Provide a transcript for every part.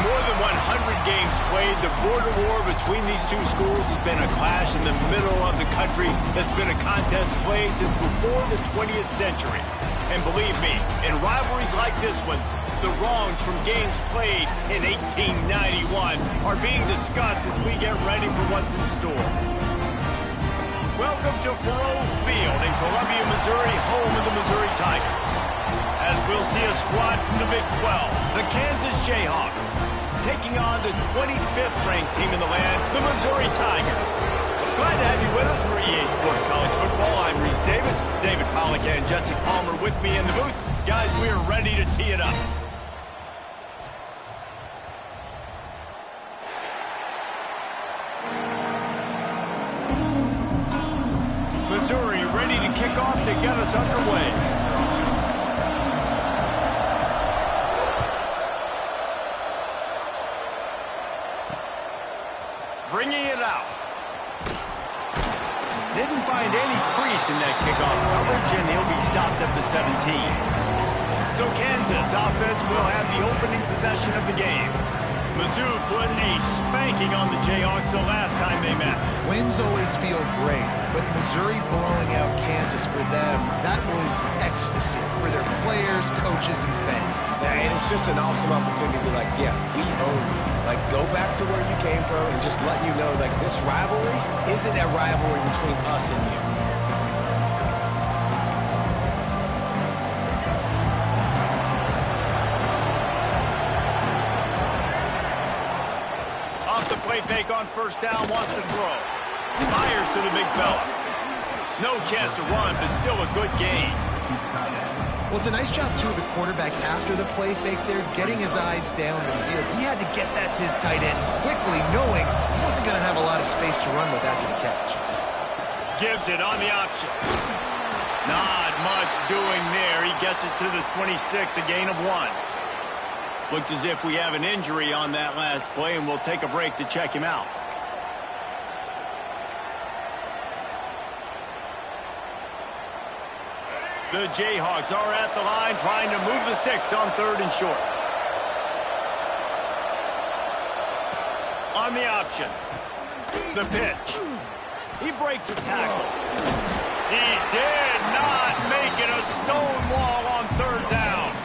more than 100 games played, the border war between these two schools has been a clash in the middle of the country that's been a contest played since before the 20th century. And believe me, in rivalries like this one, the wrongs from games played in 1891 are being discussed as we get ready for what's in store. Welcome to Faurot Field in Columbia, Missouri, home of the Missouri Tigers. As we'll see a squad from the Big 12, the Kansas Jayhawks, taking on the 25th ranked team in the land, the Missouri Tigers. Glad to have you with us for EA Sports College Football. I'm Reese Davis, David Pollack and Jesse Palmer with me in the booth. Guys, we are ready to tee it up. Missouri ready to kick off to get us underway. Bringing it out. Didn't find any crease in that kickoff coverage, and he'll be stopped at the 17. So Kansas offense will have the opening possession of the game. Mizzou put a spanking on the Jayhawks the last time they met. Wins always feel great, but Missouri blowing out Kansas for them, that was ecstasy for their players, coaches, and fans. And it's just an awesome opportunity to be like, yeah, we own you. Like, go back to where you came from and just let you know, like, this rivalry isn't a rivalry between us and you. Off the play fake on first down, wants to throw. Fires to the big fella. No chance to run, but still a good gain. Well, it's a nice job, too, of the quarterback after the play fake there, getting his eyes down the field. He had to get that to his tight end quickly, knowing he wasn't going to have a lot of space to run with after the catch. Gives it on the option. Not much doing there. He gets it to the 26, a gain of 1. Looks as if we have an injury on that last play, and we'll take a break to check him out. The Jayhawks are at the line trying to move the sticks on 3rd and short. On the option. The pitch. He breaks a tackle. He did not make it a stone wall on 3rd down.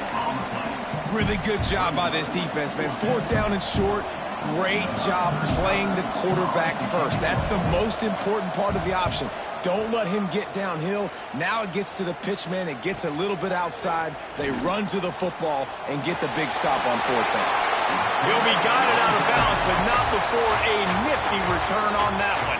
Really good job by this defense, man. 4th down and short. Great job playing the quarterback first. That's the most important part of the option. Don't let him get downhill. Now it gets to the pitch man. It gets a little bit outside. They run to the football and get the big stop on 4th down. He'll be guided out of bounds, but not before a nifty return on that one.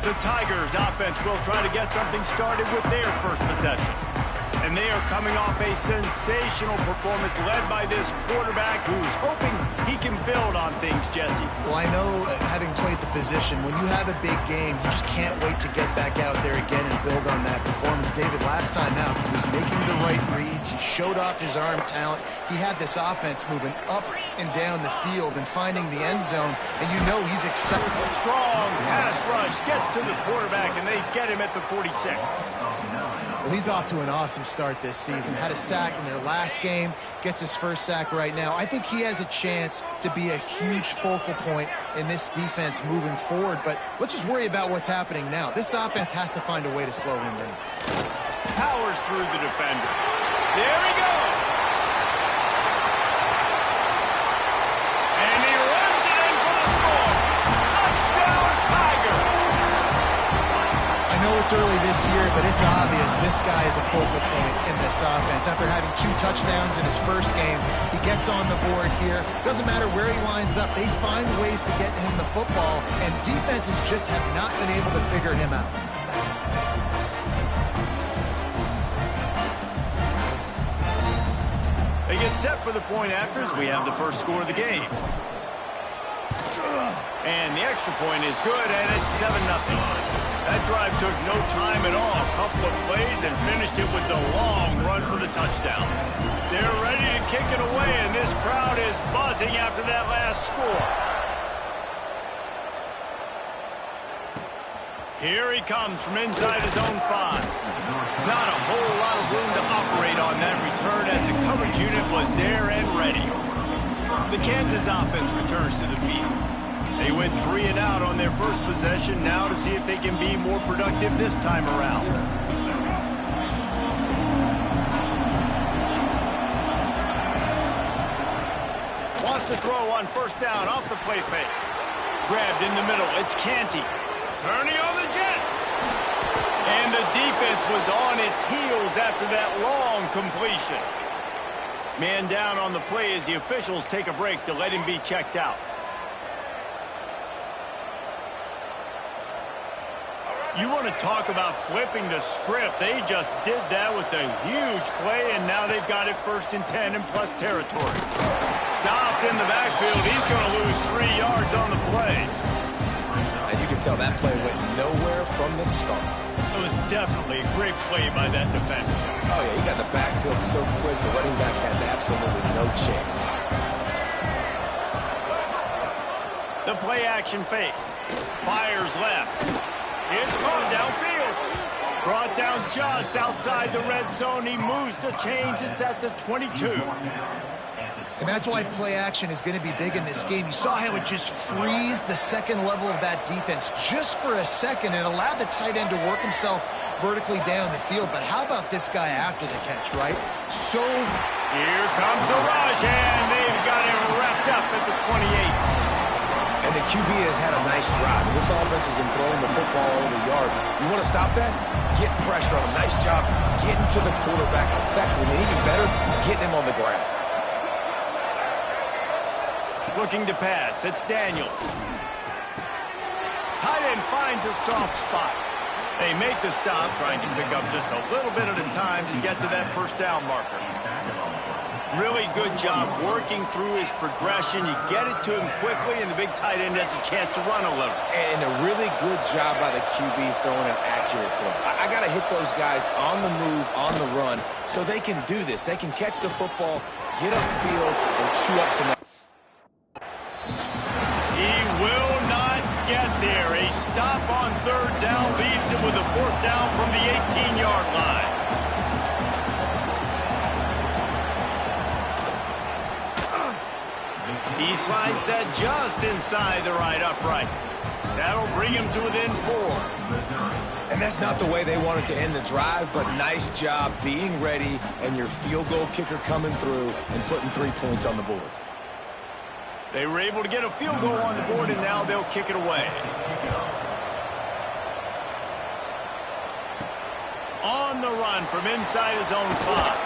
The Tigers offense will try to get something started with their first possession. And they are coming off a sensational performance led by this quarterback who's hoping he can build on things, Jesse. Well, I know, having played the position, when you have a big game, you just can't wait to get back out there again and build on that performance. David, last time out, he was making the right reads. He showed off his arm talent. He had this offense moving up and down the field and finding the end zone, and you know he's excited. Strong pass rush gets to the quarterback, and they get him at the 46. Well, he's off to an awesome start this season. Had a sack in their last game, gets his first sack right now. I think he has a chance to be a huge focal point in this defense moving forward, but let's just worry about what's happening now. This offense has to find a way to slow him down. Powers through the defender. There he goes. And he runs it in for the score. Touchdown, Tiger. I know it's early this year, but it's obvious this guy is a focal point in this offense. After having 2 touchdowns in his first game, he gets on the board here. Doesn't matter where he lines up, they find ways to get him the football, and defenses just have not been able to figure him out. They get set for the point afters. We have the first score of the game. And the extra point is good, and it's 7-0. That drive took no time at all. A couple of plays and finished it with the long run for the touchdown. They're ready to kick it away, and this crowd is buzzing after that last score. Here he comes from inside his own 5. Not a whole lot of room to operate on that return as the coverage unit was there and ready. The Kansas offense returns to the field. They went 3 and out on their first possession, now to see if they can be more productive this time around. Wants to throw on first down off the play fake. Grabbed in the middle, it's Canty. Turning on the Jets. And the defense was on its heels after that long completion. Man down on the play as the officials take a break to let him be checked out. You want to talk about flipping the script. They just did that with a huge play, and now they've got it 1st and 10 in plus territory. Stopped in the backfield. He's going to lose 3 yards on the play. And you can tell that play went nowhere from the start. It was definitely a great play by that defender. Oh, yeah, he got the backfield so quick, the running back had absolutely no chance. The play action fake. Fires left. It's caught downfield. Brought down just outside the red zone. He moves the chains. It's at the 22. And that's why play action is going to be big in this game. You saw how it just frees the second level of that defense just for a second and allowed the tight end to work himself vertically down the field. But how about this guy after the catch, right? So here comes the rush, and they've got him wrapped up at the 28. And the QB has had a nice drive. And this offense has been throwing the football over the yard. You want to stop that? Get pressure on him. Nice job getting to the quarterback effectively. And even better, getting him on the ground. Looking to pass. It's Daniels. Tight end finds a soft spot. They make the stop, trying to pick up just a little bit at a time to get to that first down marker. Really good job working through his progression. You get it to him quickly, and the big tight end has a chance to run a little. And a really good job by the QB throwing an accurate throw. I got to hit those guys on the move, on the run, so they can do this. They can catch the football, get upfield, and chew up some. He will not get there. A stop on 3rd down leaves him with a 4th down from the 18-yard line. He slides that just inside the right upright. That'll bring him to within 4. And that's not the way they wanted to end the drive, but nice job being ready and your field goal kicker coming through and putting 3 points on the board. They were able to get a field goal on the board, and now they'll kick it away. On the run from inside his own 5.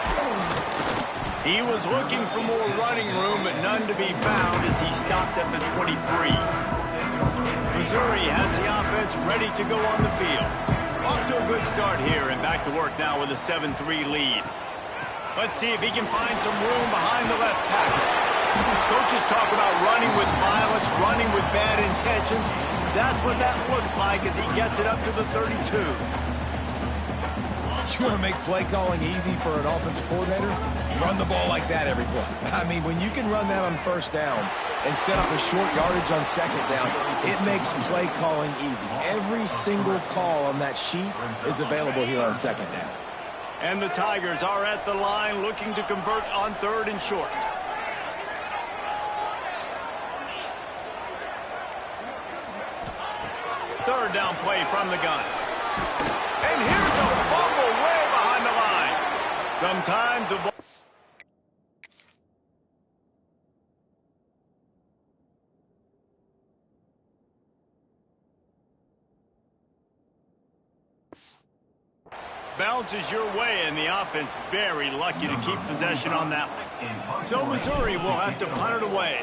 He was looking for more running room, but none to be found as he stopped at the 23. Missouri has the offense ready to go on the field. Off to a good start here, and back to work now with a 7-3 lead. Let's see if he can find some room behind the left tackle. Coaches talk about running with violence, running with bad intentions. That's what that looks like as he gets it up to the 32. You want to make play calling easy for an offensive coordinator? Run the ball like that every play. I mean, when you can run that on first down and set up a short yardage on second down, it makes play calling easy. Every single call on that sheet is available here on second down. And the Tigers are at the line looking to convert on 3rd and short. Third down play from the gun. And here's a fumble way behind the line. Sometimes a ball. Bounces your way, and the offense very lucky to keep possession on that one. So Missouri will have to punt it away.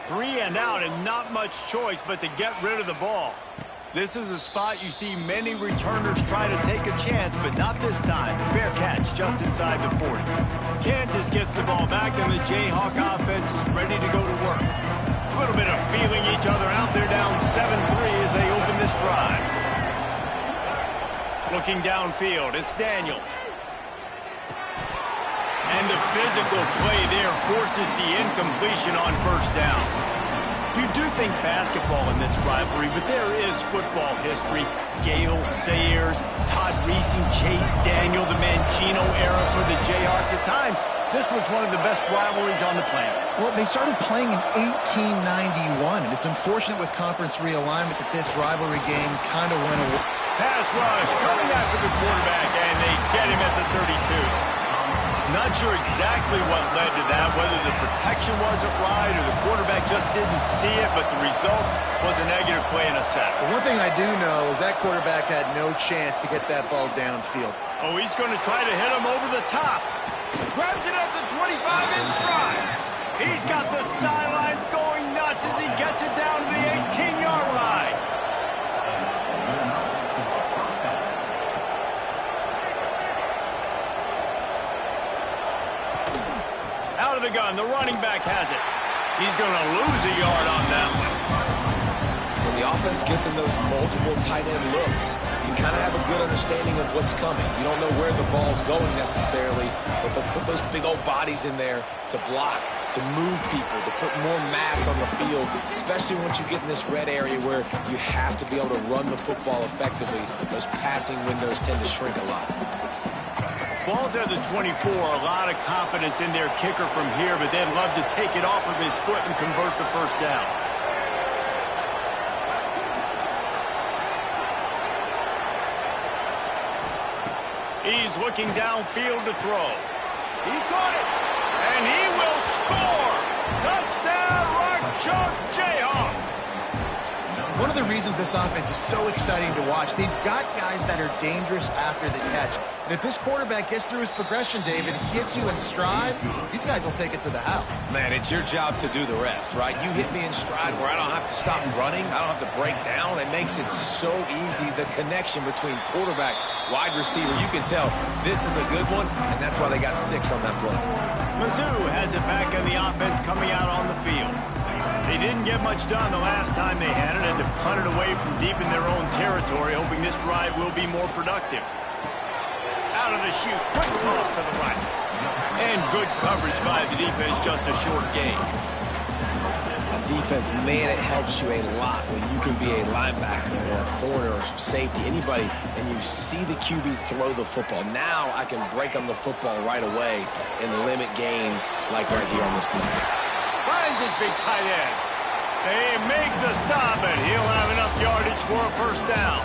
3 and out, and not much choice but to get rid of the ball. This is a spot you see many returners try to take a chance, but not this time. Fair catch just inside the 40. Kansas gets the ball back, and the Jayhawk offense is ready to go to work. A little bit of feeling each other out. They're down 7-3 as they open this drive. Looking downfield, it's Daniels. And the physical play there forces the incompletion on first down. You do think basketball in this rivalry, but there is football history. Gale Sayers, Todd Reesing, Chase Daniel, the Mangino era for the Jayhawks. At times, this was one of the best rivalries on the planet. Well, they started playing in 1891, and it's unfortunate with conference realignment that this rivalry game kind of went away. Pass rush coming after the quarterback, and they get him at the 32. Not sure exactly what led to that, whether the protection wasn't right or the quarterback just didn't see it, but the result was a negative play and a sack. But one thing I do know is that quarterback had no chance to get that ball downfield. Oh, he's going to try to hit him over the top. Grabs it at the 25 in stride. He's got the sidelines going nuts as he gets it down to the 18-yard line. Out of the gun, the running back has it. He's going to lose a yard on that one. When the offense gets in those multiple tight end looks, you kind of have a good understanding of what's coming. You don't know where the ball's going necessarily, but they'll put those big old bodies in there to block, to move people, to put more mass on the field, especially once you get in this red area where you have to be able to run the football effectively. Those passing windows tend to shrink a lot. Ball's at the 24, a lot of confidence in their kicker from here, but they'd love to take it off of his foot and convert the first down. He's looking downfield to throw. He caught it, and he will score! Touchdown, Rock Chalk Jayhawks! One of the reasons this offense is so exciting to watch, they've got guys that are dangerous after the catch. And if this quarterback gets through his progression, David, hits you in stride, these guys will take it to the house. Man, it's your job to do the rest, right? You hit me in stride where I don't have to stop running. I don't have to break down. It makes it so easy. The connection between quarterback, wide receiver, you can tell this is a good one, and that's why they got 6 on that play. Mizzou has it back on the offense coming out on the field. They didn't get much done the last time they had it, and to punt it away from deep in their own territory, hoping this drive will be more productive. Out of the chute, quick toss to the right. And good coverage by the defense, just a short gain. On defense, man, it helps you a lot when you can be a linebacker or a corner or safety, anybody, and you see the QB throw the football. Now I can break on the football right away and limit gains like right here on this play. Finds his big tight end. They make the stop, and he'll have enough yardage for a first down.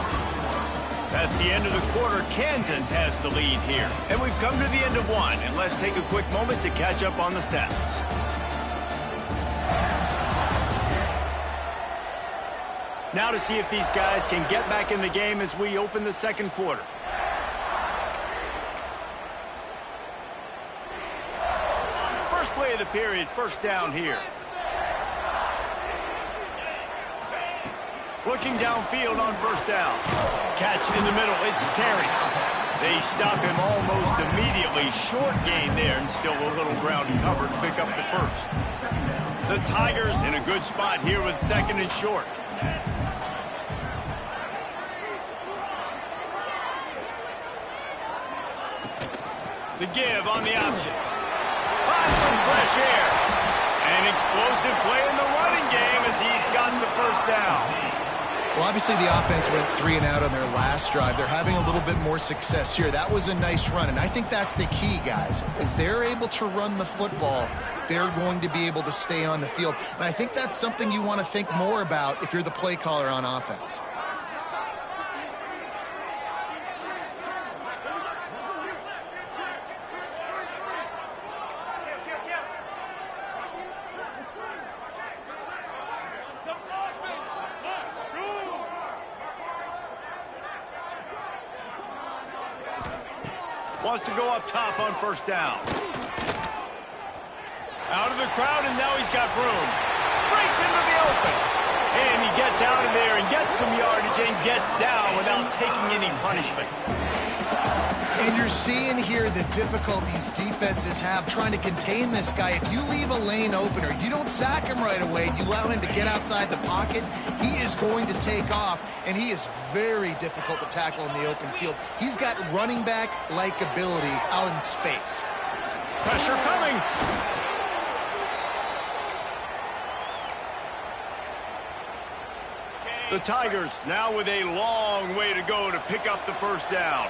That's the end of the quarter. Kansas has the lead here. And we've come to the end of one, and let's take a quick moment to catch up on the stats. Now to see if these guys can get back in the game as we open the second quarter. First play of the period, first down here. Looking downfield on first down. Catch in the middle, it's Terry. They stop him almost immediately. Short gain there, and still a little ground to cover to pick up the first. The Tigers in a good spot here with second and short. The give on the option. Finds some fresh air. An explosive play in the running game as he's gotten the first down. Well, obviously the offense went 3 and out on their last drive. They're having a little bit more success here. That was a nice run, and I think that's the key, guys. If they're able to run the football, they're going to be able to stay on the field. And I think that's something you want to think more about if you're the play caller on offense. Wants to go up top on first down. Out of the crowd, and now he's got room. Breaks into the open. And he gets out of there and gets some yardage and gets down without taking any punishment. And you're seeing here the difficulties defenses have trying to contain this guy. If you leave a lane open or you don't sack him right away, you allow him to get outside the pocket, he is going to take off, and he is very difficult to tackle in the open field. He's got running back-like ability out in space. Pressure coming. The Tigers now with a long way to go to pick up the first down.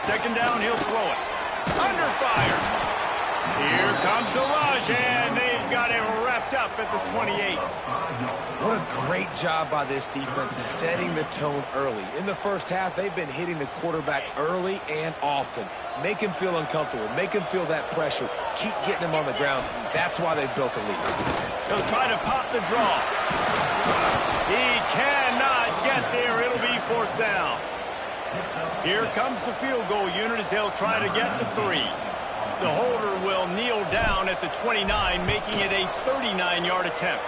Second down, he'll throw it. Under fire. Here comes the rush, and they've got it wrapped up at the 28. What a great job by this defense setting the tone early. In the first half, they've been hitting the quarterback early and often. Make him feel uncomfortable. Make him feel that pressure. Keep getting him on the ground. That's why they've built a lead. He'll try to pop the draw. He cannot get there. It'll be fourth down. Here comes the field goal unit as they'll try to get the 3. The holder will kneel down at the 29, making it a 39-yard attempt.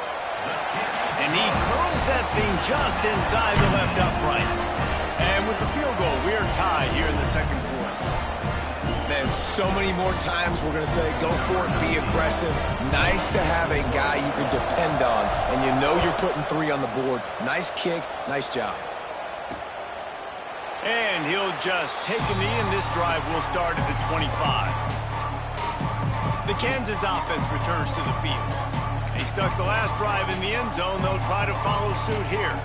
And he curls that thing just inside the left upright. And with the field goal, we're tied here in the second quarter. Man, so many more times we're going to say, go for it, be aggressive. Nice to have a guy you can depend on, and you know you're putting 3 on the board. Nice kick, nice job. And he'll just take a knee, and this drive will start at the 25. The Kansas offense returns to the field. They stuck the last drive in the end zone. They'll try to follow suit here.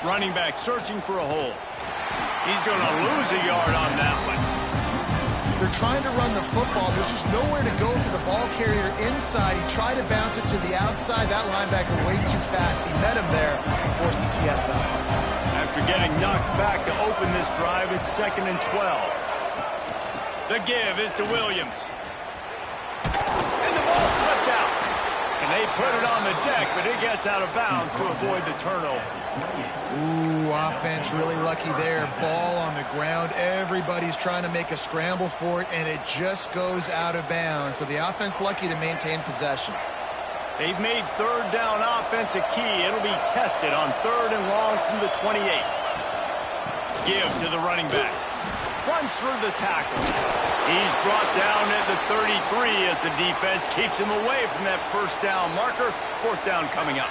Running back searching for a hole. He's going to lose a yard on that one. They're trying to run the football. There's just nowhere to go for the ball carrier inside. He tried to bounce it to the outside. That linebacker way too fast. He met him there and forced the TFL. After getting knocked back to open this drive, it's 2nd and 12. The give is to Williams. And the ball slipped out. And they put it on the deck, but it gets out of bounds to avoid the turnover. Ooh, offense really lucky there. Ball on the ground. Everybody's trying to make a scramble for it, and it just goes out of bounds. So the offense lucky to maintain possession. They've made third down offense a key. It'll be tested on 3rd and long from the 28. Give to the running back. Runs through the tackle. He's brought down at the 33 as the defense keeps him away from that first down marker. Fourth down coming up.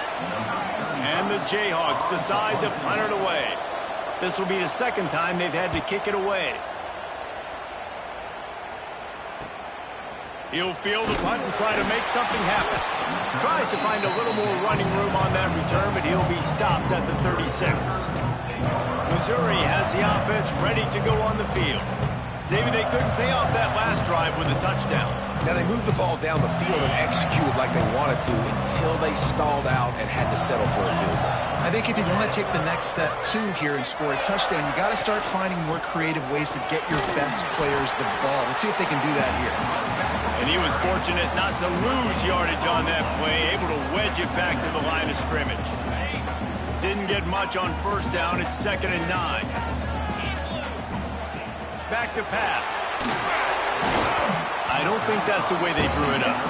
And the Jayhawks decide to punt it away. This will be the second time they've had to kick it away. He'll field the punt and try to make something happen. Tries to find a little more running room on that return, but he'll be stopped at the 36. Missouri has the offense ready to go on the field. Maybe they couldn't pay off that last drive with a touchdown. Now, they moved the ball down the field and executed like they wanted to until they stalled out and had to settle for a field goal. I think if you want to take the next step, too, here and score a touchdown, you got to start finding more creative ways to get your best players the ball. Let's see if they can do that here. And he was fortunate not to lose yardage on that play, able to wedge it back to the line of scrimmage. Didn't get much on first down. It's 2nd and 9. Back to pass. I don't think that's the way they drew it up.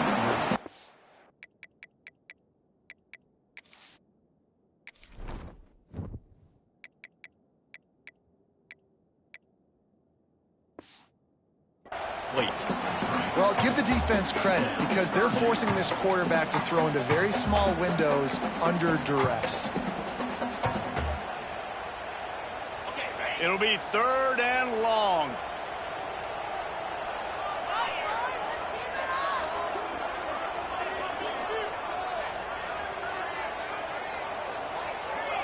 Well, give the defense credit because they're forcing this quarterback to throw into very small windows under duress. It'll be 3rd and long.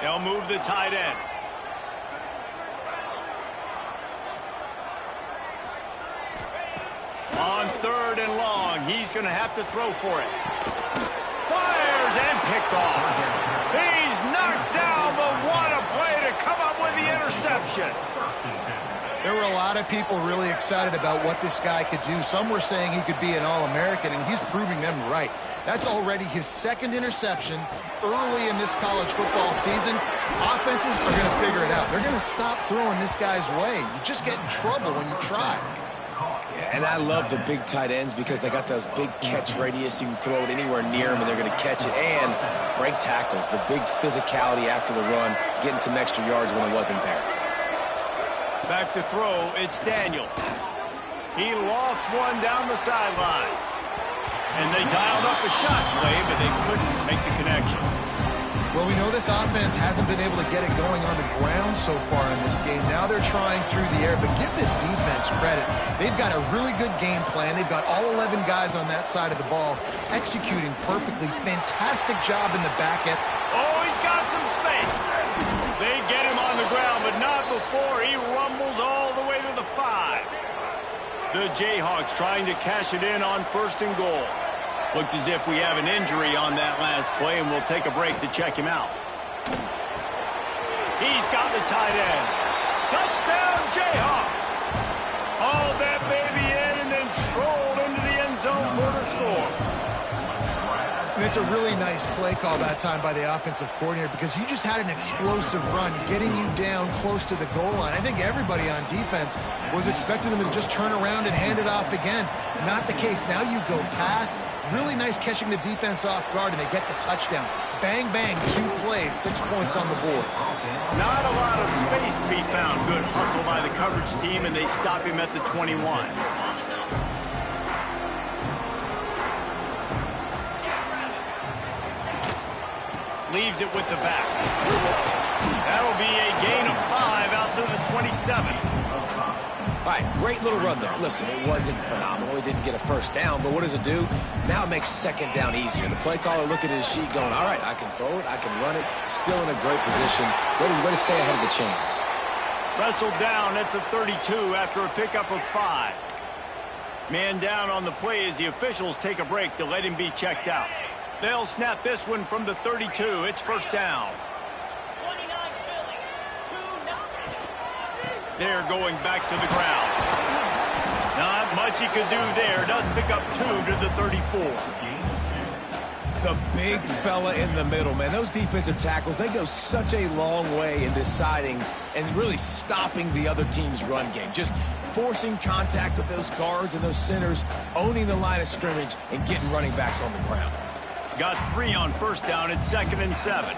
They'll move the tight end. On 3rd and long, he's going to have to throw for it. Fires and picked off. He's knocked down, but what a play to come up with the interception. There were a lot of people really excited about what this guy could do. Some were saying he could be an All-American, and he's proving them right. That's already his 2nd interception early in this college football season. Offenses are going to figure it out. They're going to stop throwing this guy's way. You just get in trouble when you try. Yeah, and I love the big tight ends because they got those big catch radius. You can throw it anywhere near them, and they're going to catch it. And break tackles, the big physicality after the run, getting some extra yards when it wasn't there. Back to throw, it's Daniels. He lost one down the sideline. And they dialed up a shot play, but they couldn't make the connection. Well, we know this offense hasn't been able to get it going on the ground so far in this game. Now they're trying through the air, but give this defense credit. They've got a really good game plan. They've got all 11 guys on that side of the ball executing perfectly. Fantastic job in the back end. Oh, he's got some space. They get him on the ground, but not before he rumbles all the way to the 5. The Jayhawks trying to cash it in on 1st and goal. Looks as if we have an injury on that last play, and we'll take a break to check him out. He's got the tight end. Touchdown, Jayhawks! Hauled that baby in and then strolled into the end zone for the score. And it's a really nice play call that time by the offensive coordinator because you just had an explosive run getting you down close to the goal line. I think everybody on defense was expecting them to just turn around and hand it off again. Not the case. Now you go pass. Really nice catching the defense off guard, and they get the touchdown. Bang, bang, 2 plays, 6 points on the board. Not a lot of space to be found. Good hustle by the coverage team, and they stop him at the 21. Leaves it with the back. That'll be a gain of 5 out to the 27. All right, great little run there. Listen, it wasn't phenomenal. He didn't get a first down, but what does it do? Now it makes 2nd down easier. The play caller looking at his sheet going, all right, I can throw it, I can run it. Still in a great position. Way to stay ahead of the chains. Wrestled down at the 32 after a pickup of 5. Man down on the play as the officials take a break to let him be checked out. They'll snap this one from the 32. It's 1st down. They're going back to the ground. Not much he could do there. Does pick up 2 to the 34. The big fella in the middle, man. Those defensive tackles, they go such a long way in deciding and really stopping the other team's run game. Just forcing contact with those guards and those centers, owning the line of scrimmage, and getting running backs on the ground. Got 3 on 1st down at 2nd and 7.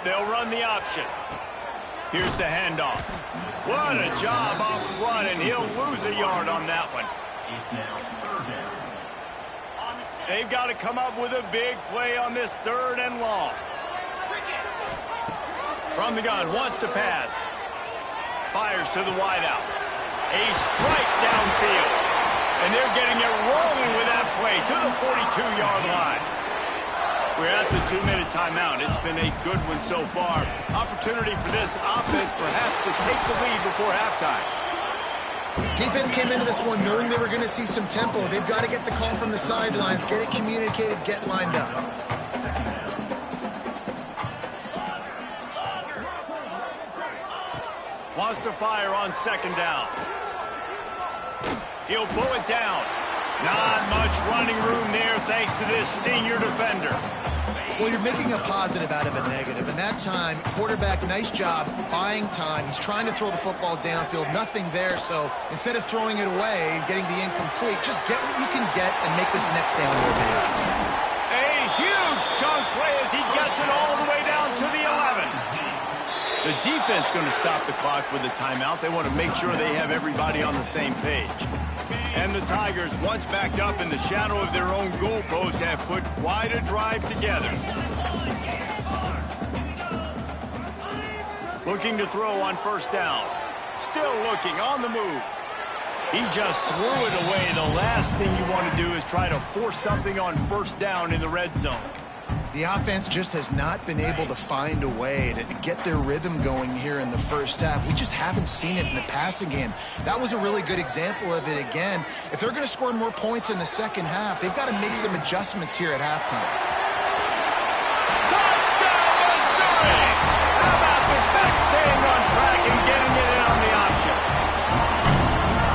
They'll run the option. Here's the handoff. What a job up front, and he'll lose a yard on that one. They've got to come up with a big play on this 3rd and long. From the gun, wants to pass. Fires to the wideout. A strike downfield. And they're getting it rolling with that play to the 42-yard line. We're at the 2-minute timeout. It's been a good one so far. Opportunity for this offense perhaps to take the lead before halftime. Defense came into this one knowing they were going to see some tempo. They've got to get the call from the sidelines, get it communicated, get lined up. Wants to fire on 2nd down. He'll pull it down. Not much running room there thanks to this senior defender. Well, you're making a positive out of a negative. And that time, quarterback, nice job buying time. He's trying to throw the football downfield. Nothing there. So instead of throwing it away and getting the incomplete, just get what you can get and make this next down more manageable. A huge chunk play as he gets it all the way down to the 11. The defense going to stop the clock with a timeout. They want to make sure they have everybody on the same page. And the Tigers, once backed up in the shadow of their own goalpost, have put quite a drive together. Looking to throw on 1st down. Still looking on the move. He just threw it away. The last thing you want to do is try to force something on 1st down in the red zone. The offense just has not been able to find a way to get their rhythm going here in the 1st half. We just haven't seen it in the passing game. That was a really good example of it again. If they're going to score more points in the 2nd half, they've got to make some adjustments here at halftime. Touchdown, Missouri! How about this back staying on track and getting it in on the option?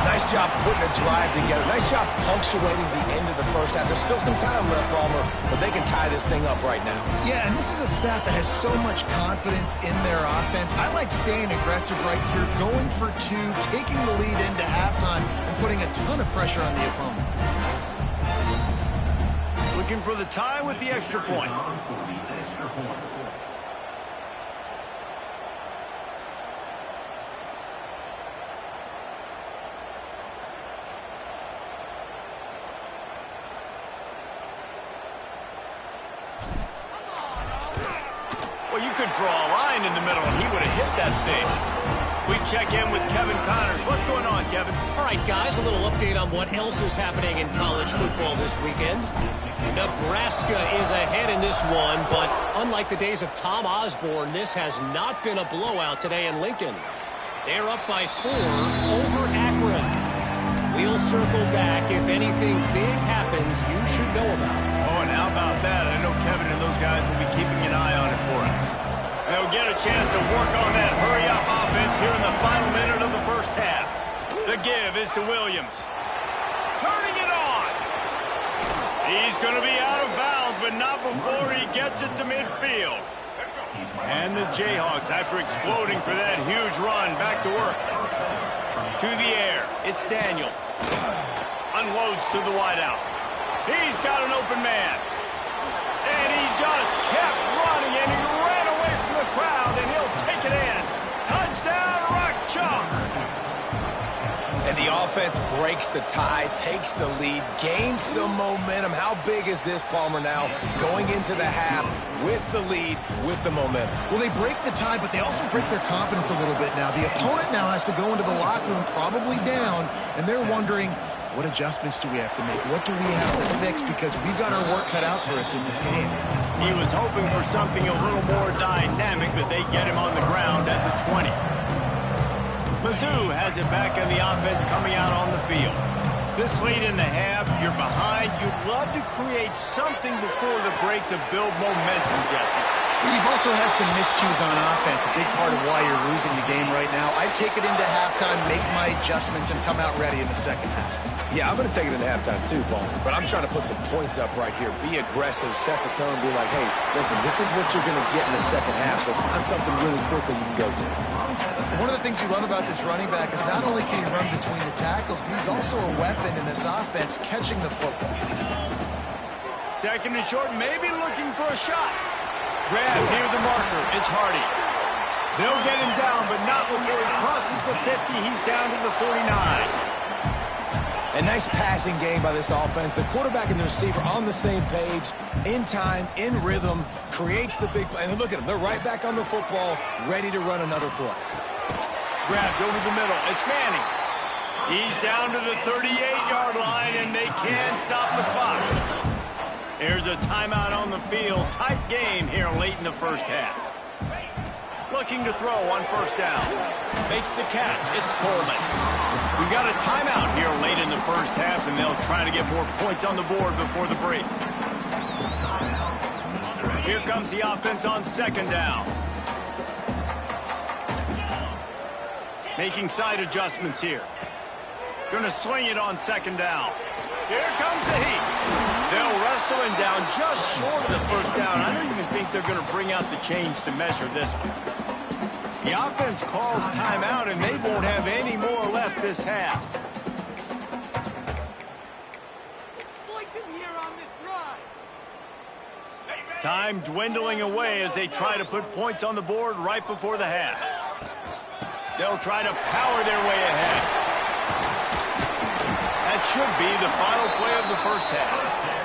Nice job putting a drive together. Nice job punctuating the end of the 1st half. There's still some time left, Palmer, but they can tie this thing up right now. Yeah, and this is a staff that has so much confidence in their offense. I like staying aggressive right here, going for 2, taking the lead into halftime, and putting a ton of pressure on the opponent. Looking for the tie with the extra point. could draw a line in the middle, and he would have hit that thing. We check in with Kevin Connors. What's going on, Kevin? All right, guys, a little update on what else is happening in college football this weekend. Nebraska is ahead in this one, but unlike the days of Tom Osborne, this has not been a blowout today in Lincoln. They're up by 4 over Akron. We'll circle back. If anything big happens, you should know about it. Oh, and how about that? I know Kevin and those guys will be keeping an eye on it for us. They'll get a chance to work on that hurry-up offense here in the final minute of the first half. The give is to Williams. Turning it on. He's going to be out of bounds, but not before he gets it to midfield. And the Jayhawks, after exploding for that huge run, back to work. To the air, it's Daniels. Unloads to the wideout. He's got an open man. And he just kept running, and he ran away from the crowd, and he'll take it in. Touchdown, Rock Chalk. And the offense breaks the tie, takes the lead, gains some momentum. How big is this, Palmer, now going into the half with the lead, with the momentum? Well, they break the tie, but they also break their confidence a little bit now. The opponent now has to go into the locker room probably down, and they're wondering, what adjustments do we have to make? What do we have to fix? Because we've got our work cut out for us in this game. He was hoping for something a little more dynamic, but they get him on the ground at the 20. Mizzou has it back on the offense coming out on the field. This late in the half, you're behind. You'd love to create something before the break to build momentum, Jesse. You've also had some miscues on offense, a big part of why you're losing the game right now. I'd take it into halftime, make my adjustments, and come out ready in the second half. Yeah, I'm going to take it into halftime too, Paul. But I'm trying to put some points up right here. Be aggressive, set the tone, be like, hey, listen, this is what you're going to get in the second half, so find something really quickly you can go to. One of the things you love about this running back is not only can he run between the tackles, but he's also a weapon in this offense, catching the football. Second and short, maybe looking for a shot. Grab near the marker. It's Hardy. They'll get him down, but not before he crosses the 50. He's down to the 49. A nice passing game by this offense. The quarterback and the receiver on the same page, in time, in rhythm, creates the big play. And look at them. They're right back on the football, ready to run another play. Grabbed over the middle. It's Manning. He's down to the 38-yard line, and they can't stop the clock. There's a timeout on the field. Tight game here late in the first half. Looking to throw on first down. Makes the catch. It's Coleman. We got a timeout here late in the first half, and they'll try to get more points on the board before the break. Here comes the offense on second down. Making side adjustments here. Going to swing it on second down. Here comes the heat. They'll wrestle him down just short of the first down. I don't even think they're going to bring out the chains to measure this one. The offense calls timeout, and they won't have any more left this half. Time dwindling away as they try to put points on the board right before the half. They'll try to power their way ahead. That should be the final play of the first half.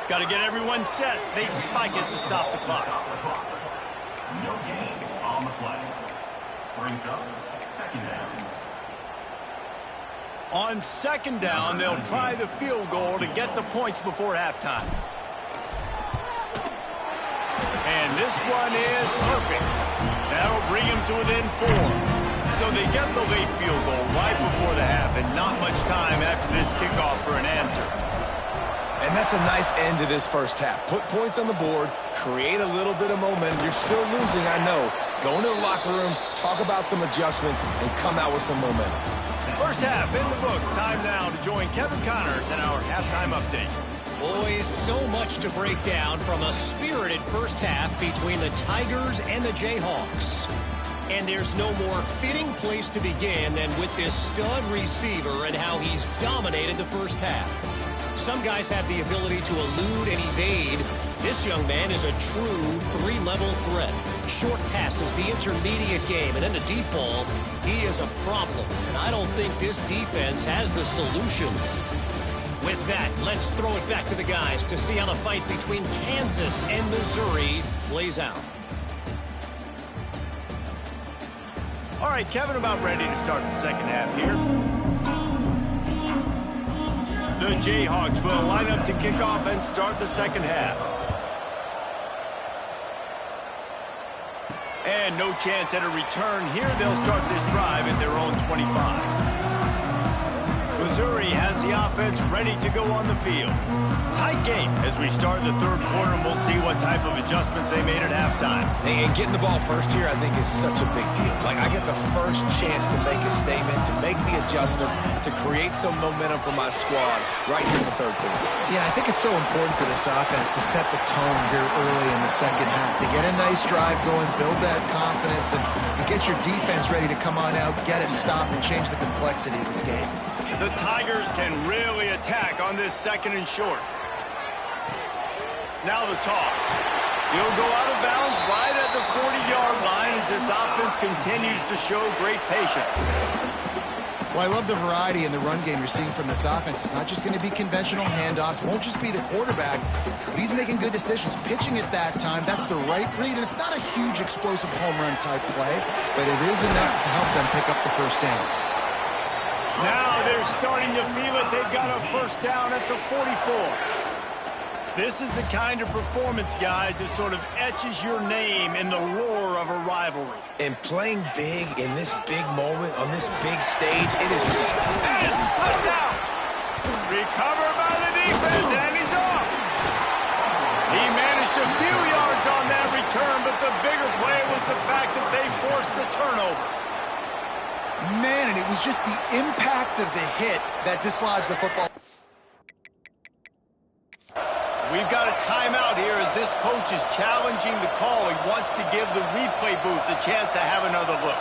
Got to get everyone set. They spike it to stop the clock. No gain on the play. Brings up second down. On second down, they'll try the field goal to get the points before halftime. And this one is perfect. That'll bring them to within 4. So they get the late field goal right before the half, and not much time after this kickoff for an answer. And that's a nice end to this first half. Put points on the board, create a little bit of momentum. You're still losing, I know. Go into the locker room, talk about some adjustments, and come out with some momentum. First half in the books. Time now to join Kevin Connors in our halftime update. Boys, so much to break down from a spirited first half between the Tigers and the Jayhawks. And there's no more fitting place to begin than with this stud receiver and how he's dominated the first half. Some guys have the ability to elude and evade. This young man is a true 3-level threat. Short passes, the intermediate game, and then the deep ball, he is a problem. And I don't think this defense has the solution. With that, let's throw it back to the guys to see how the fight between Kansas and Missouri plays out. All right, Kevin, about ready to start the second half here. The Jayhawks will line up to kick off and start the second half. And no chance at a return here. They'll start this drive at their own 25. Missouri has the offense ready to go on the field. Tight game as we start the third quarter, and we'll see what type of adjustments they made at halftime. And getting the ball first here, I think, is such a big deal. Like, I get the first chance to make a statement, to make the adjustments, to create some momentum for my squad right here in the third quarter. Yeah, I think it's so important for this offense to set the tone here early in the second half, to get a nice drive going, build that confidence, and get your defense ready to come on out, get a stop, and change the complexity of this game. The Tigers can really attack on this second and short. Now the toss. He'll go out of bounds right at the 40-yard line as this offense continues to show great patience. Well, I love the variety in the run game you're seeing from this offense. It's not just going to be conventional handoffs. Won't just be the quarterback, but he's making good decisions. Pitching at that time, that's the right read, and it's not a huge explosive home run type play, but it is enough to help them pick up the first down. Now they're starting to feel it. They've got a first down at the 44. This is the kind of performance, guys, that sort of etches your name in the roar of a rivalry. And playing big in this big moment, on this big stage, it is slipped out. Recovered by the defense, and he's off. He managed a few yards on that return, but the bigger play was the fact that they forced the turnover. Man, and it was just the impact of the hit that dislodged the football. We've got a timeout here as this coach is challenging the call. He wants to give the replay booth a chance to have another look.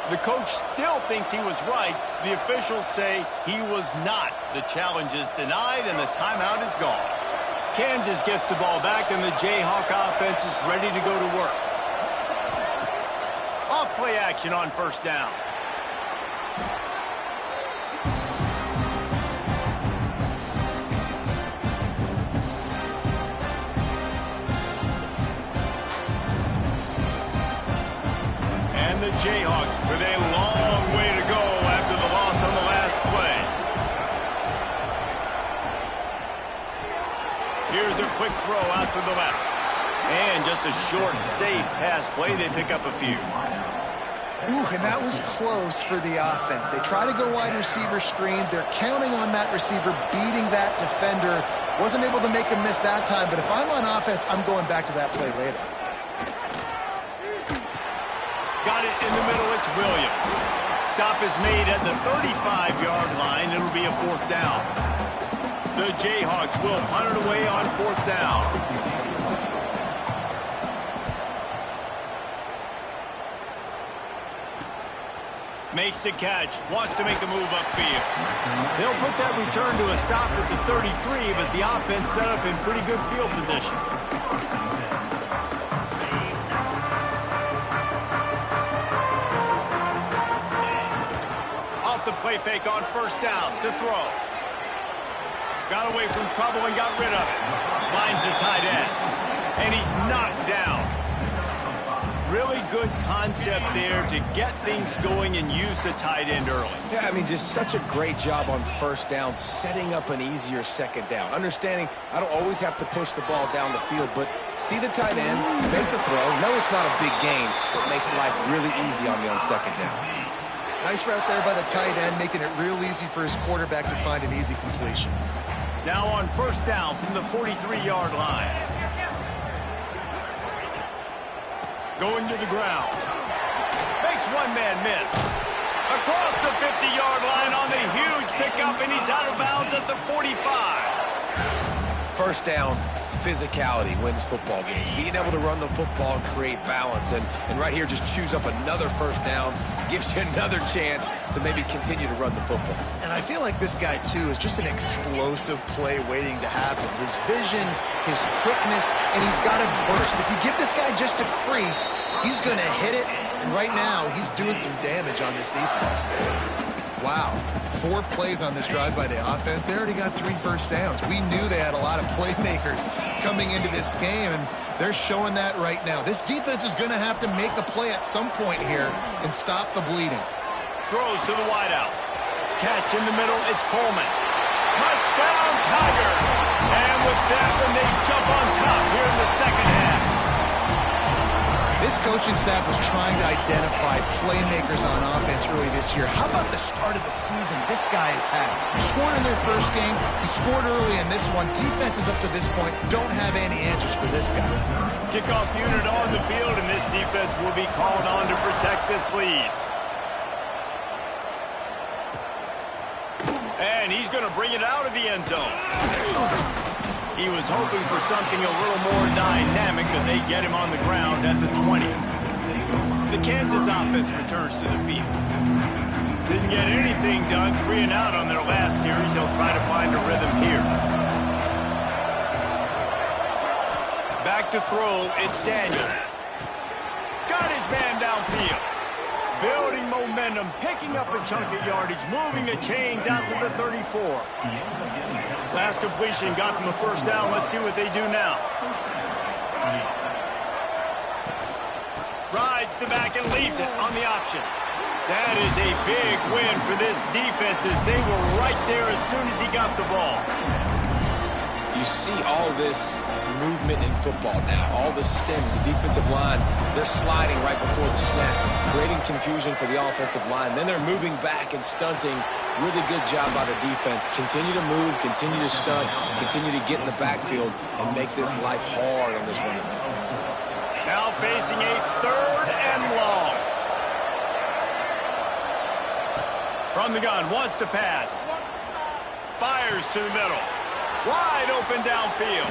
The coach still thinks he was right. The officials say he was not. The challenge is denied, and the timeout is gone. Kansas gets the ball back, and the Jayhawk offense is ready to go to work. Off-play action on first down. And the Jayhawks with a long way to go after the loss on the last play. Here's a quick throw out to the left. And just a short, safe pass play. They pick up a few. Ooh, and that was close for the offense. They try to go wide receiver screen. They're counting on that receiver beating that defender. Wasn't able to make him miss that time, but if I'm on offense, I'm going back to that play later. Got it in the middle. It's Williams. Stop is made at the 35-yard line. It'll be a fourth down. The Jayhawks will punt it away on fourth down. Makes the catch. Wants to make the move upfield. They'll put that return to a stop at the 33, but the offense set up in pretty good field position. Off the play fake on first down to throw. Got away from trouble and got rid of it. Finds the tight end. And he's knocked down. Really good concept there to get things going and use the tight end early. Yeah, I mean, just such a great job on first down, setting up an easier second down. Understanding I don't always have to push the ball down the field, but see the tight end, make the throw. No, it's not a big gain, but makes life really easy on me on second down. Nice route there by the tight end, making it real easy for his quarterback to find an easy completion. Now on first down from the 43-yard line. Going to the ground. Makes one man miss. Across the 50-yard line on the huge pickup, and he's out of bounds at the 45. First down, physicality wins football games. Being able to run the football and create balance. And right here, just choose up another first down. Gives you another chance to maybe continue to run the football. And I feel like this guy, too, is just an explosive play waiting to happen. His vision, his quickness, and he's got a burst. If you give this guy just a crease, he's going to hit it. And right now, he's doing some damage on this defense. Wow, 4 plays on this drive by the offense. They already got 3 first downs. We knew they had a lot of playmakers coming into this game, and they're showing that right now. This defense is going to have to make a play at some point here and stop the bleeding. Throws to the wideout. Catch in the middle, it's Coleman. Touchdown, Tiger! And with that one, they jump on top here in the second half. This coaching staff was trying to identify playmakers on offense early this year. How about the start of the season this guy has had? He scored in their first game. He scored early in this one. Defenses up to this point don't have any answers for this guy. Kickoff unit on the field, and this defense will be called on to protect this lead. And he's going to bring it out of the end zone. He was hoping for something a little more dynamic, but they get him on the ground at the 20. The Kansas offense returns to the field. Didn't get anything done, 3 and out on their last series. They'll try to find a rhythm here. Back to throw, it's Daniels. Got his man downfield. Building momentum, picking up a chunk of yardage, moving the chains out to the 34. Last completion got them a first down. Let's see what they do now. Rides the back and leaves it on the option. That is a big win for this defense as they were right there as soon as he got the ball. You see all this movement in football now. All the stem, the defensive line, they're sliding right before the snap, creating confusion for the offensive line. Then they're moving back and stunting. Really good job by the defense. Continue to move, continue to stunt, continue to get in the backfield and make this life hard on this running back. Now facing a 3rd and long. From the gun, wants to pass. Fires to the middle. Wide open downfield.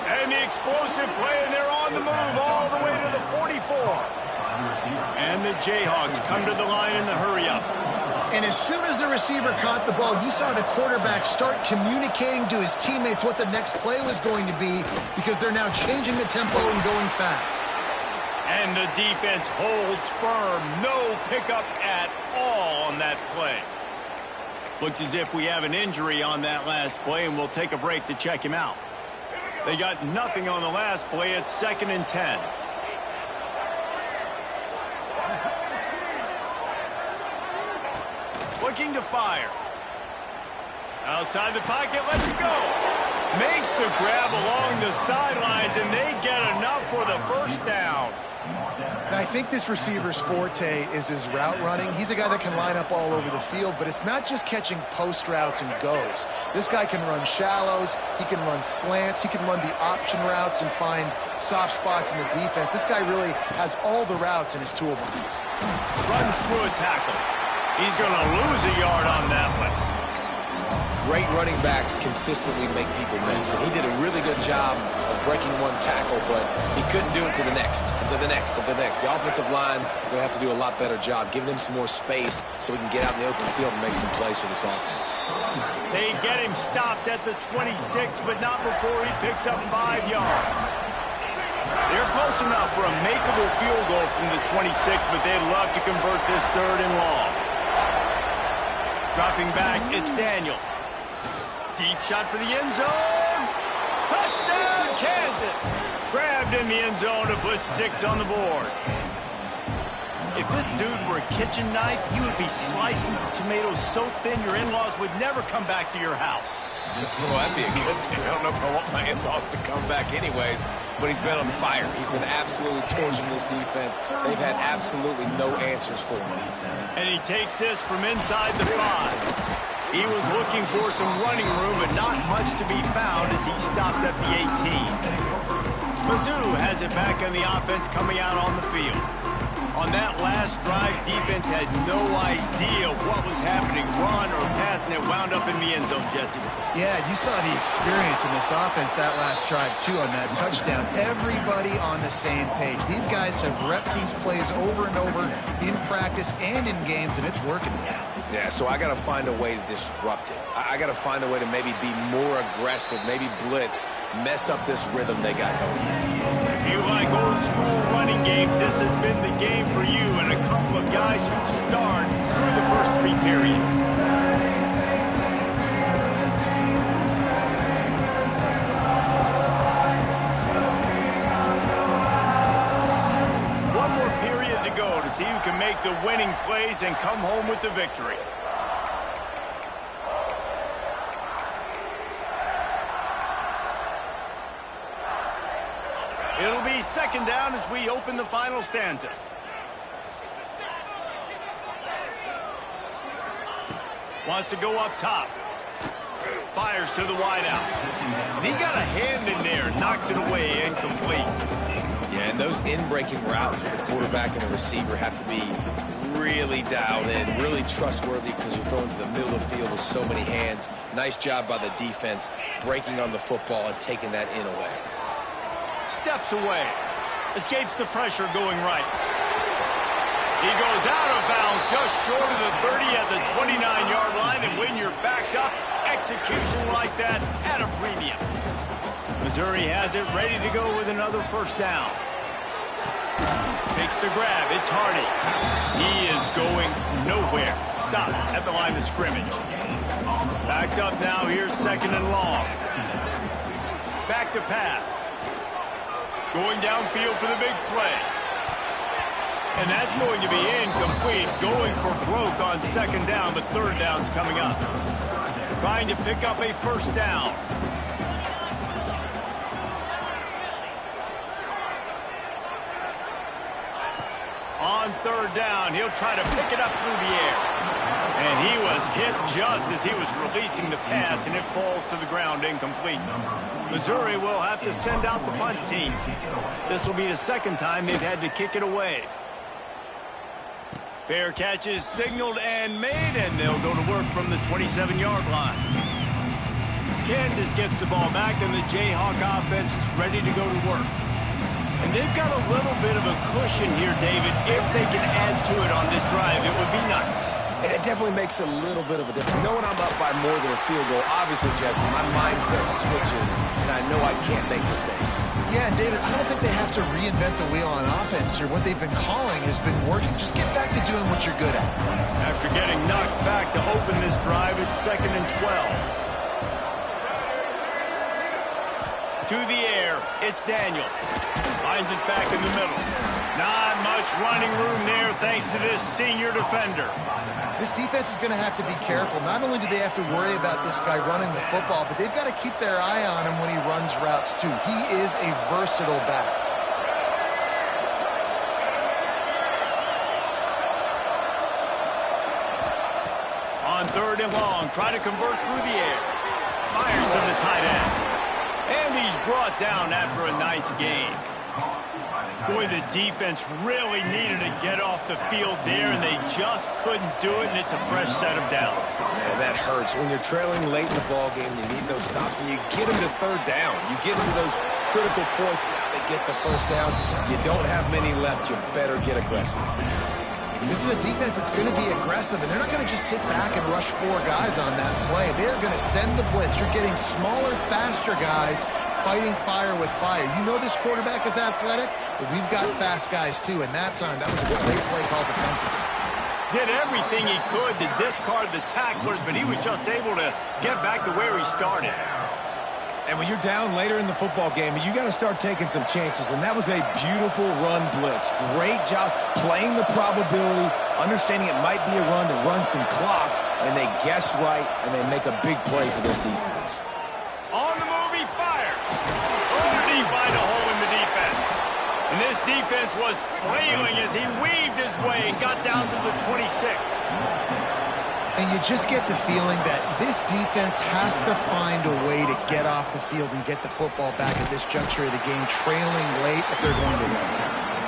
And the explosive play, and they're on the move all the way to the 44. And the Jayhawks come to the line in the hurry-up. And as soon as the receiver caught the ball, you saw the quarterback start communicating to his teammates what the next play was going to be because they're now changing the tempo and going fast. And the defense holds firm. No pickup at all on that play. Looks as if we have an injury on that last play, and we'll take a break to check him out. They got nothing on the last play. It's 2nd and 10. Looking to fire. Outside the pocket, lets it go. Makes the grab along the sidelines, and they get enough for the first down. And I think this receiver's forte is his route running. He's a guy that can line up all over the field, but it's not just catching post routes and goes. This guy can run shallows, he can run slants, he can run the option routes and find soft spots in the defense. This guy really has all the routes in his toolbox. Runs through a tackle. He's going to lose a yard on that one. Great running backs consistently make people miss, and he did a really good job of breaking one tackle, but he couldn't do it to the next, and to the next, and to the next. The offensive line will have to do a lot better job, giving him some more space so we can get out in the open field and make some plays for this offense. They get him stopped at the 26, but not before he picks up 5 yards. They're close enough for a makeable field goal from the 26, but they'd love to convert this 3rd and long. Dropping back, it's Daniels. Deep shot for the end zone. Touchdown, Kansas. Grabbed in the end zone to put 6 on the board. If this dude were a kitchen knife, he would be slicing tomatoes so thin your in-laws would never come back to your house. Well, that'd be a good thing. I don't know if I want my in-laws to come back anyways, but he's been on fire. He's been absolutely torching this defense. They've had absolutely no answers for him. And he takes this from inside the 5. He was looking for some running room, but not much to be found as he stopped at the 18. Mizzou has it back on the offense coming out on the field. On that last drive, defense had no idea what was happening, run or pass and it wound up in the end zone, Jesse. Yeah, you saw the experience in this offense that last drive, too, on that touchdown. Everybody on the same page. These guys have repped these plays over and over in practice and in games, and it's working now. Yeah, so I got to find a way to disrupt it. I got to find a way to maybe be more aggressive, maybe blitz, mess up this rhythm they got going. If you like old school running games, this has been the game for you and a couple of guys who've starred through the first 3 periods. One more period to go to see who can make the winning plays and come home with the victory. It'll be second down as we open the final stanza. Wants to go up top. Fires to the wideout. And he got a hand in there. Knocks it away, incomplete. Yeah, and those in-breaking routes with the quarterback and the receiver have to be really dialed in, really trustworthy because you're throwing to the middle of the field with so many hands. Nice job by the defense breaking on the football and taking that in away. Steps away. Escapes the pressure going right. He goes out of bounds just short of the 30 at the 29-yard line, and when you're backed up, execution like that at a premium. Missouri has it ready to go with another first down. Makes the grab. It's Hardy. He is going nowhere. Stop at the line of scrimmage. Backed up now. Here's second and long. Back to pass. Going downfield for the big play. And that's going to be incomplete. Going for broke on second down, but third down's coming up. Trying to pick up a first down. On third down, he'll try to pick it up through the air. And he was hit just as he was releasing the pass, and it falls to the ground incomplete. Missouri will have to send out the punt team. This will be the second time they've had to kick it away. Fair catch is signaled and made, and they'll go to work from the 27-yard line. Kansas gets the ball back, and the Jayhawk offense is ready to go to work. And they've got a little bit of a cushion here, David. If they can add to it on this drive, it would be nice. And it definitely makes a little bit of a difference. Knowing I'm up by more than a field goal, obviously, Jesse, my mindset switches, and I know I can't make mistakes. Yeah, and David, I don't think they have to reinvent the wheel on offense here. What they've been calling has been working. Just get back to doing what you're good at. After getting knocked back to open this drive, it's 2nd and 12. To the air, it's Daniels. Finds us back in the middle. Not much running room there thanks to this senior defender. This defense is going to have to be careful. Not only do they have to worry about this guy running the football, but they've got to keep their eye on him when he runs routes too. He is a versatile back. On third and long, try to convert through the air. Fires to the tight end. And he's brought down after a nice gain. Boy, the defense really needed to get off the field there, and they just couldn't do it, and it's a fresh set of downs. Man, that hurts. When you're trailing late in the ball game, you need those stops, and you get them to third down. You get them to those critical points. Now they get the first down. You don't have many left. You better get aggressive. This is a defense that's going to be aggressive, and they're not going to just sit back and rush 4 guys on that play. They're going to send the blitz. You're getting smaller, faster guys fighting fire with fire. You know this quarterback is athletic, but we've got fast guys too, and that time, that was a great play call defensively. Did everything he could to discard the tacklers, but he was just able to get back to where he started. And when you're down later in the football game, you got to start taking some chances, and that was a beautiful run blitz. Great job playing the probability, understanding it might be a run to run some clock, and they guess right, and they make a big play for this defense. On the move, he fires. Oh, did he find a hole in the defense? And this defense was flailing as he weaved his way and got down to the 26. And you just get the feeling that this defense has to find a way to get off the field and get the football back at this juncture of the game, trailing late if they're going to win.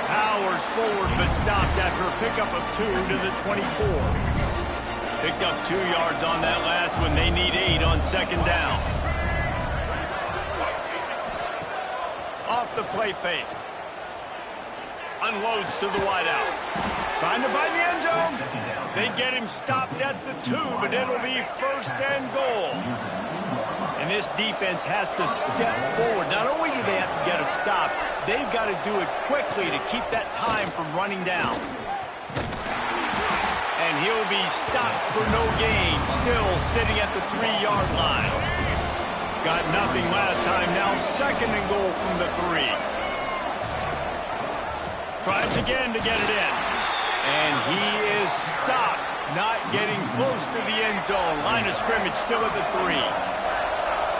Powers forward but stopped after a pickup of 2 to the 24. Picked up 2 yards on that last one. They need 8 on second down. Off the play fake. Unloads to the wideout. Trying to find the end zone. They get him stopped at the 2, but it'll be first and goal. And this defense has to step forward. Not only do they have to get a stop, they've got to do it quickly to keep that time from running down. And he'll be stopped for no gain, still sitting at the 3-yard line. Got nothing last time, now second and goal from the 3. Tries again to get it in. And he is stopped, not getting close to the end zone. Line of scrimmage still at the 3.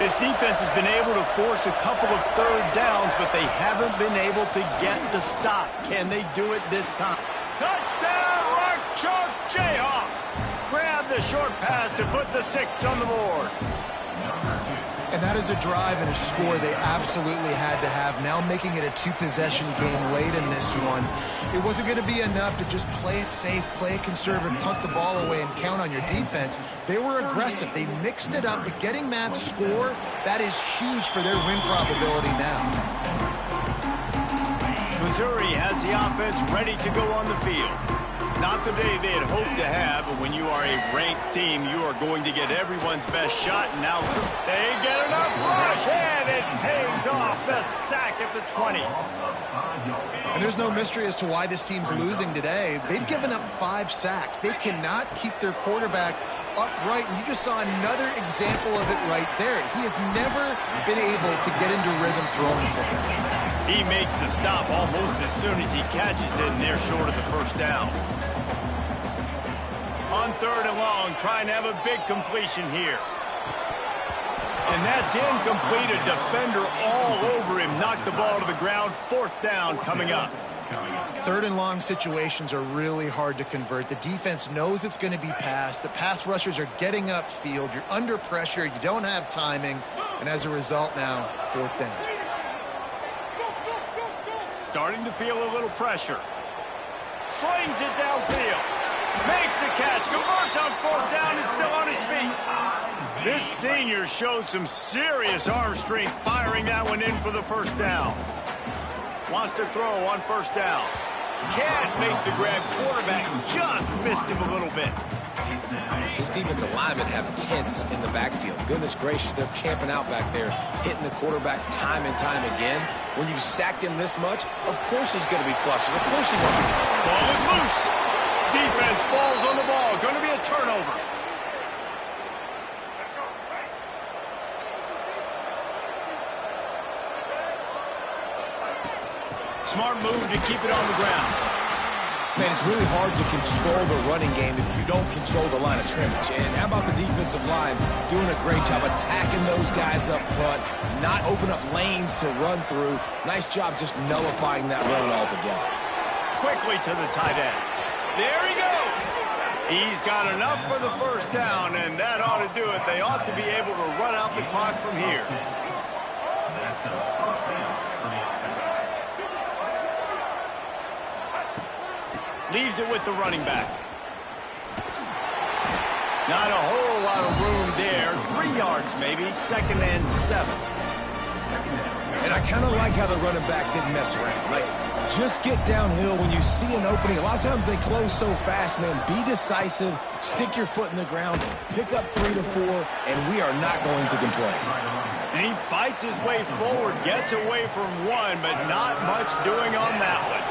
This defense has been able to force a couple of third downs, but they haven't been able to get the stop. Can they do it this time? Touchdown, Rock Chalk Jayhawk! Grab the short pass to put the 6 on the board. And that is a drive and a score they absolutely had to have. Now making it a 2-possession game late in this one. It wasn't going to be enough to just play it safe, play it conservative, punt the ball away, and count on your defense. They were aggressive. They mixed it up, but getting that score, that is huge for their win probability now. Missouri has the offense ready to go on the field. Not the day they had hoped to have, but when you are a ranked team, you are going to get everyone's best shot. And now they get enough rush, and it pays off the sack at the 20. And there's no mystery as to why this team's losing today. They've given up 5 sacks. They cannot keep their quarterback upright, and you just saw another example of it right there. He has never been able to get into rhythm throwing football. He makes the stop almost as soon as he catches it, and they're short of the first down. On third and long, trying to have a big completion here. And that's incomplete. A defender all over him. Knocked the ball to the ground. Fourth down coming up. Third and long situations are really hard to convert. The defense knows it's going to be passed. The pass rushers are getting upfield. You're under pressure. You don't have timing. And as a result now, fourth down. Starting to feel a little pressure. Slings it downfield. Makes the catch. Converts on fourth down. Is still on his feet. This senior shows some serious arm strength firing that one in for the first down. Wants to throw on first down. Can't make the grab. Quarterback just missed him a little bit. His defensive linemen have tents in the backfield. Goodness gracious, they're camping out back there, hitting the quarterback time and time again. When you've sacked him this much, of course he's going to be flustered. Of course he wants to. Ball is loose. Defense falls on the ball. Going to be a turnover. Smart move to keep it on the ground. Man, it's really hard to control the running game if you don't control the line of scrimmage. And how about the defensive line doing a great job attacking those guys up front, not open up lanes to run through. Nice job just nullifying that run altogether. Quickly to the tight end. There he goes. He's got enough for the first down, and that ought to do it. They ought to be able to run out the clock from here. That's a first down for the offense. Leaves it with the running back. Not a whole lot of room there. 3 yards maybe. Second and 7. And I kind of like how the running back didn't mess around. Like, just get downhill when you see an opening. A lot of times they close so fast, man. Be decisive. Stick your foot in the ground. Pick up 3 to 4, and we are not going to complain. And he fights his way forward. Gets away from one, but not much doing on that one.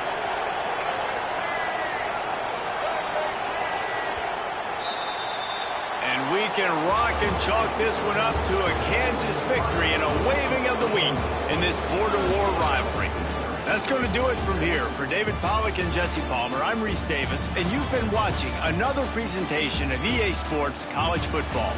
And we can rock and chalk this one up to a Kansas victory and a waving of the week in this border war rivalry. That's going to do it from here. For David Pollack and Jesse Palmer, I'm Reese Davis, and you've been watching another presentation of EA Sports College Football.